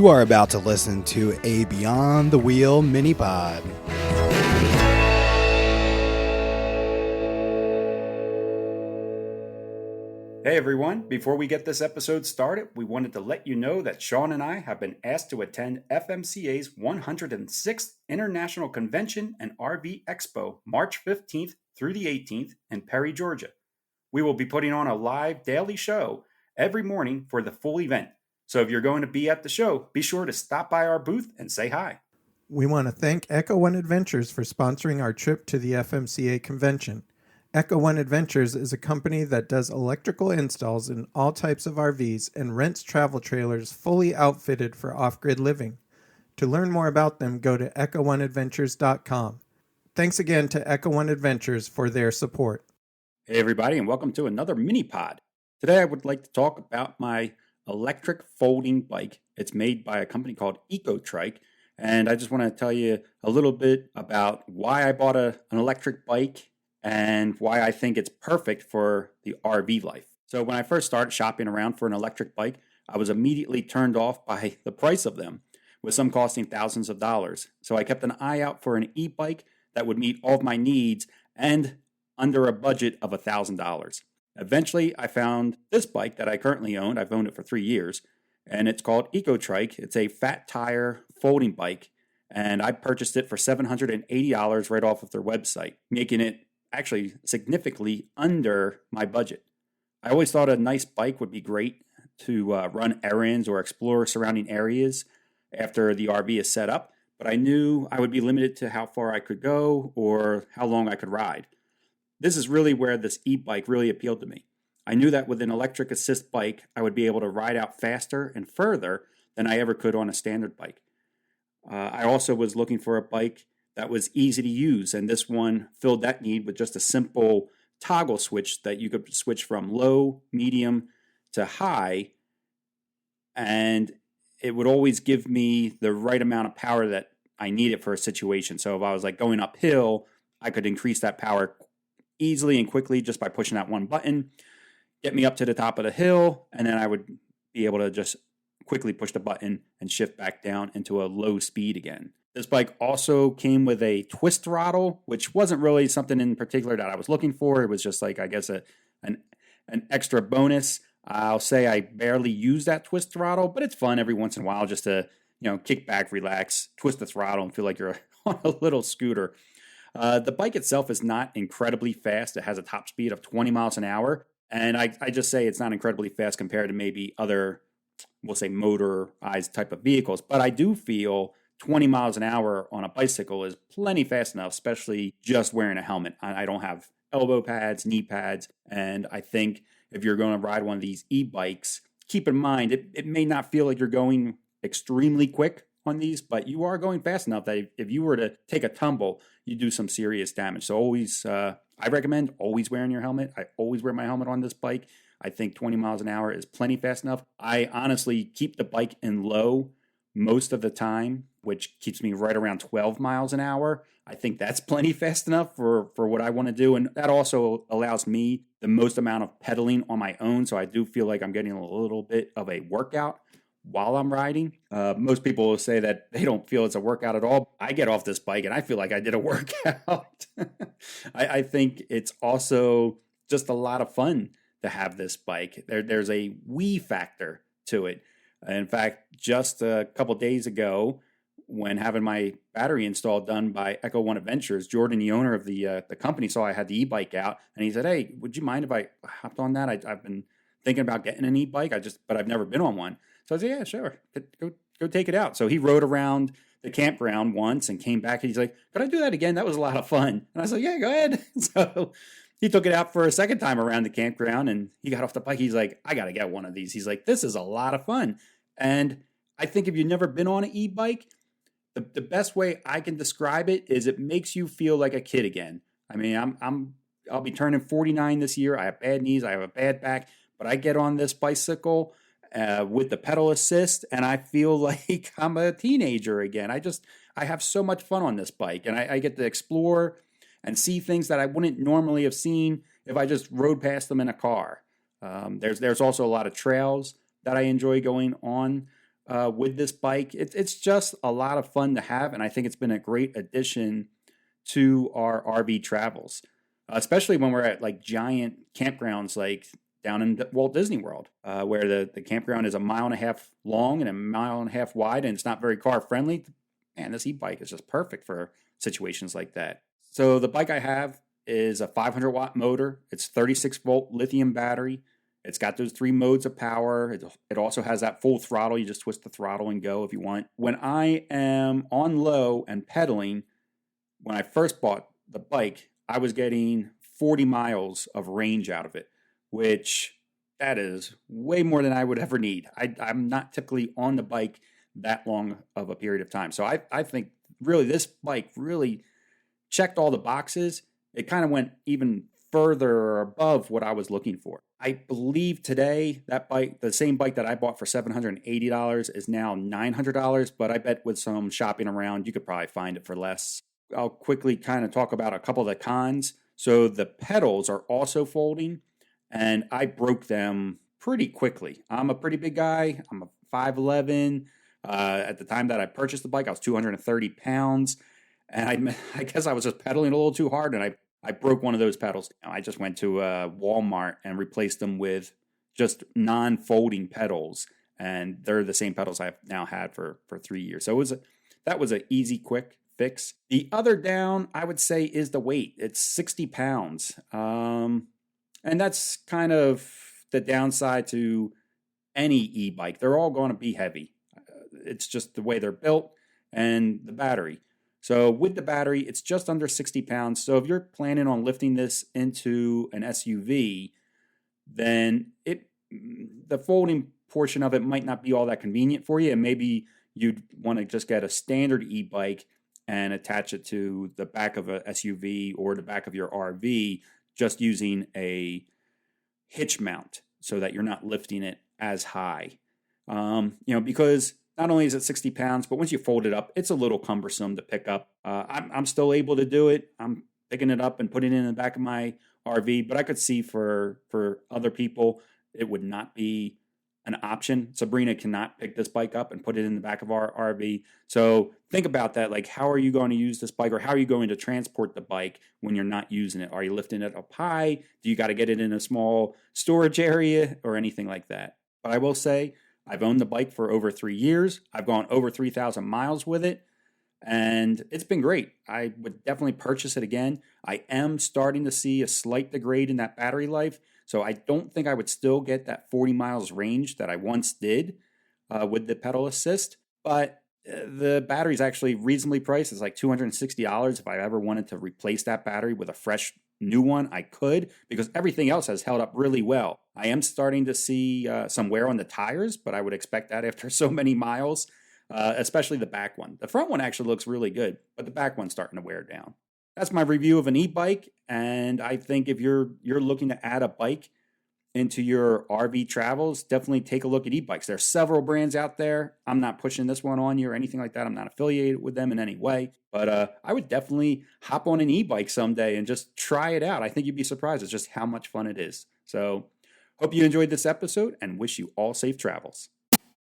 You are about to listen to a Beyond the Wheel mini pod. Hey everyone, before we get this episode started, we wanted to let you know that Sean and I have been asked to attend FMCA's 106th International Convention and RV Expo, March 15th through the 18th in Perry, Georgia. We will be putting on a live daily show every morning for the full event. So if you're going to be at the show, be sure to stop by our booth and say hi. We want to thank Echo One Adventures for sponsoring our trip to the FMCA convention. Echo One Adventures is a company that does electrical installs in all types of RVs and rents travel trailers fully outfitted for off-grid living. To learn more about them, go to echo1adventures.com. Thanks again to Echo One Adventures for their support. Hey everybody, and welcome to another mini pod. Today I would like to talk about my electric folding bike. It's made by a company called Ecotric, and I just want to tell you a little bit about why I bought an electric bike and why I think it's perfect for the RV life. So when I first started shopping around for an electric bike, I was immediately turned off by the price of them, with some costing thousands of dollars. So I kept an eye out for an e-bike that would meet all of my needs and under a budget of $1,000. Eventually, I found this bike that I currently own. I've owned it for 3 years, and it's called Ecotric. It's a fat tire folding bike, and I purchased it for $780 right off of their website, making it actually significantly under my budget. I always thought a nice bike would be great to run errands or explore surrounding areas after the RV is set up, but I knew I would be limited to how far I could go or how long I could ride. This is really where this e-bike really appealed to me. I knew that with an electric assist bike, I would be able to ride out faster and further than I ever could on a standard bike. I also was looking for a bike that was easy to use, and this one filled that need with just a simple toggle switch that you could switch from low, medium to high, and it would always give me the right amount of power that I needed for a situation. So if I was like going uphill, I could increase that power easily and quickly just by pushing that one button, get me up to the top of the hill, and then I would be able to just quickly push the button and shift back down into a low speed again. This bike also came with a twist throttle, which wasn't really something in particular that I was looking for. It was just like, I guess, an extra bonus. I'll say I barely use that twist throttle, but it's fun every once in a while just to, kick back, relax, twist the throttle, and feel like you're on a little scooter. The bike itself is not incredibly fast. It has a top speed of 20 miles an hour. And I just say it's not incredibly fast compared to maybe other, we'll say, motorized type of vehicles. But I do feel 20 miles an hour on a bicycle is plenty fast enough, especially just wearing a helmet. I don't have elbow pads, knee pads. And I think if you're going to ride one of these e-bikes, keep in mind, it may not feel like you're going extremely quick on these, but you are going fast enough that if you were to take a tumble, you do some serious damage. So always, I recommend always wearing your helmet. I always wear my helmet on this bike. I think 20 miles an hour is plenty fast enough. I honestly keep the bike in low most of the time, which keeps me right around 12 miles an hour. I think that's plenty fast enough for what I want to do. And that also allows me the most amount of pedaling on my own. So I do feel like I'm getting a little bit of a workout while I'm riding. Most people will say that they don't feel it's a workout at all. I get off this bike and I feel like I did a workout. I think it's also just a lot of fun to have this bike. There's a wee factor to it. In fact, just a couple days ago, when having my battery install done by Echo One Adventures, Jordan, the owner of the company, saw I had the e-bike out, and he said, "Hey, would you mind if I hopped on that? I've been thinking about getting an e-bike, but I've never been on one." So I said, "Yeah, sure, go take it out." So he rode around the campground once and came back, and he's like, "Could I do that again? That was a lot of fun." And I was like, "Yeah, go ahead." So he took it out for a second time around the campground, and he got off the bike. He's like, "I got to get one of these." He's like, "This is a lot of fun." And I think if you've never been on an e-bike, the best way I can describe it is it makes you feel like a kid again. I mean, I'll be turning 49 this year. I have bad knees. I have a bad back, but I get on this bicycle with the pedal assist, and I feel like I'm a teenager again. I have so much fun on this bike, and I get to explore and see things that I wouldn't normally have seen if I just rode past them in a car. There's also a lot of trails that I enjoy going on. with this bike. It's just a lot of fun to have, and I think it's been a great addition to our RV travels, especially when we're at like giant campgrounds like down in Walt Disney World, where the campground is a mile and a half long and a mile and a half wide, and it's not very car friendly. Man, this e-bike is just perfect for situations like that. So the bike I have is a 500 watt motor. It's 36 volt lithium battery. It's got those 3 modes of power. It also has that full throttle. You just twist the throttle and go if you want. When I am on low and pedaling, when I first bought the bike, I was getting 40 miles of range out of it, which that is way more than I would ever need. I'm not typically on the bike that long of a period of time. So I think really this bike really checked all the boxes. It kind of went even further above what I was looking for. I believe today that bike, the same bike that I bought for $780 is now $900, but I bet with some shopping around, you could probably find it for less. I'll quickly kind of talk about a couple of the cons. So the pedals are also folding, and I broke them pretty quickly. I'm a pretty big guy. I'm a 5'11". At the time that I purchased the bike, I was 230 pounds, and I guess I was just pedaling a little too hard, and I broke one of those pedals. I just went to Walmart and replaced them with just non-folding pedals, and they're the same pedals I've now had for 3 years. So that was an easy, quick fix. The other down, I would say, is the weight. It's 60 pounds, and that's kind of the downside to any e-bike. They're all going to be heavy. It's just the way they're built and the battery. So with the battery, it's just under 60 pounds. So if you're planning on lifting this into an SUV, then the folding portion of it might not be all that convenient for you. And maybe you'd want to just get a standard e-bike and attach it to the back of a SUV or the back of your RV, just using a hitch mount so that you're not lifting it as high. Because not only is it 60 pounds, but once you fold it up, it's a little cumbersome to pick up. I'm still able to do it. I'm picking it up and putting it in the back of my RV, but I could see for other people, it would not be an option. Sabrina cannot pick this bike up and put it in the back of our RV. So think about that. Like, how are you going to use this bike, or how are you going to transport the bike when you're not using it? Are you lifting it up high? Do you got to get it in a small storage area or anything like that? But I will say, I've owned the bike for over 3 years. I've gone over 3,000 miles with it, and it's been great. I would definitely purchase it again. I am starting to see a slight degrade in that battery life, so I don't think I would still get that 40 miles range that I once did with the pedal assist, but the battery is actually reasonably priced. It's like $260. If I ever wanted to replace that battery with a fresh new one, I could, because everything else has held up really well. I am starting to see some wear on the tires, but I would expect that after so many miles, especially the back one. The front one actually looks really good, but the back one's starting to wear down. That's my review of an e-bike, and I think if you're looking to add a bike into your RV travels, definitely take a look at e-bikes. There are several brands out there. I'm not pushing this one on you or anything like that. I'm not affiliated with them in any way, but I would definitely hop on an e-bike someday and just try it out. I think you'd be surprised at just how much fun it is. So hope you enjoyed this episode and wish you all safe travels.